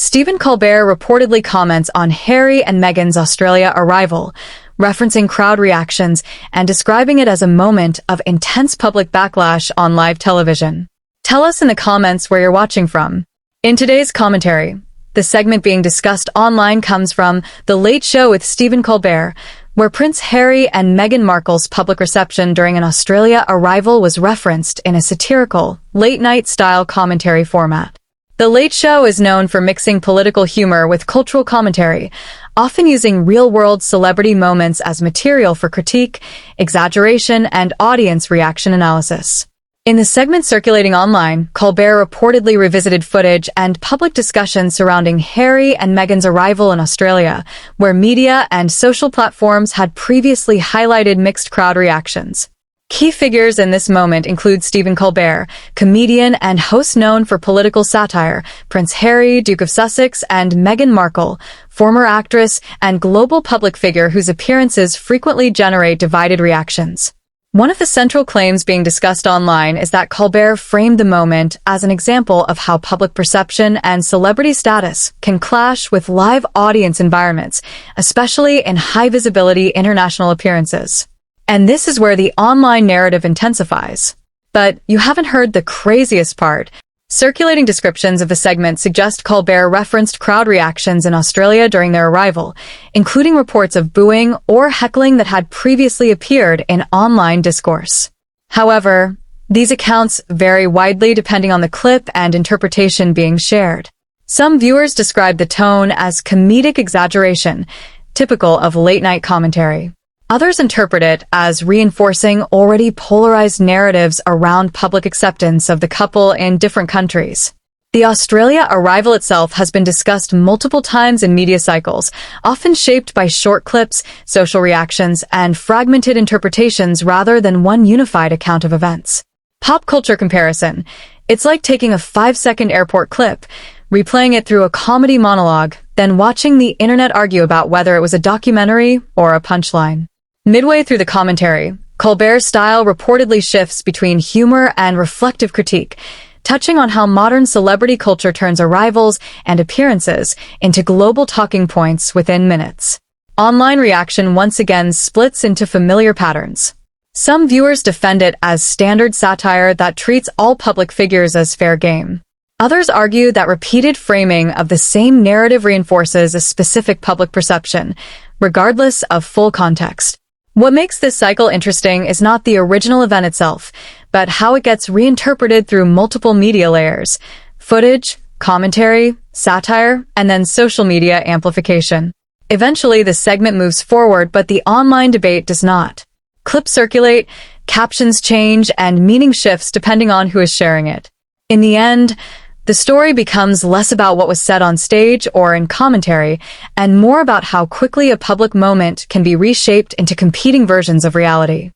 Stephen Colbert reportedly comments on Harry and Meghan's Australia arrival, referencing crowd reactions and describing it as a moment of intense public backlash on live television. Tell us in the comments where you're watching from. In today's commentary, the segment being discussed online comes from The Late Show with Stephen Colbert, where Prince Harry and Meghan Markle's public reception during an Australia arrival was referenced in a satirical, late-night-style commentary format. The Late Show is known for mixing political humor with cultural commentary, often using real-world celebrity moments as material for critique, exaggeration, and audience reaction analysis. In the segment circulating online, Colbert reportedly revisited footage and public discussion surrounding Harry and Meghan's arrival in Australia, where media and social platforms had previously highlighted mixed crowd reactions. Key figures in this moment include Stephen Colbert, comedian and host known for political satire, Prince Harry, Duke of Sussex, and Meghan Markle, former actress and global public figure whose appearances frequently generate divided reactions. One of the central claims being discussed online is that Colbert framed the moment as an example of how public perception and celebrity status can clash with live audience environments, especially in high-visibility international appearances. And this is where the online narrative intensifies. But you haven't heard the craziest part. Circulating descriptions of the segment suggest Colbert referenced crowd reactions in Australia during their arrival, including reports of booing or heckling that had previously appeared in online discourse. However, these accounts vary widely depending on the clip and interpretation being shared. Some viewers describe the tone as comedic exaggeration, typical of late-night commentary. Others interpret it as reinforcing already polarized narratives around public acceptance of the couple in different countries. The Australia arrival itself has been discussed multiple times in media cycles, often shaped by short clips, social reactions, and fragmented interpretations rather than one unified account of events. Pop culture comparison. It's like taking a 5-second airport clip, replaying it through a comedy monologue, then watching the internet argue about whether it was a documentary or a punchline. Midway through the commentary, Colbert's style reportedly shifts between humor and reflective critique, touching on how modern celebrity culture turns arrivals and appearances into global talking points within minutes. Online reaction once again splits into familiar patterns. Some viewers defend it as standard satire that treats all public figures as fair game. Others argue that repeated framing of the same narrative reinforces a specific public perception, regardless of full context. What makes this cycle interesting is not the original event itself, but how it gets reinterpreted through multiple media layers: footage, commentary, satire, and then social media amplification. Eventually, the segment moves forward, but the online debate does not. Clips circulate, captions change, and meaning shifts depending on who is sharing it. In the end, the story becomes less about what was said on stage or in commentary, and more about how quickly a public moment can be reshaped into competing versions of reality.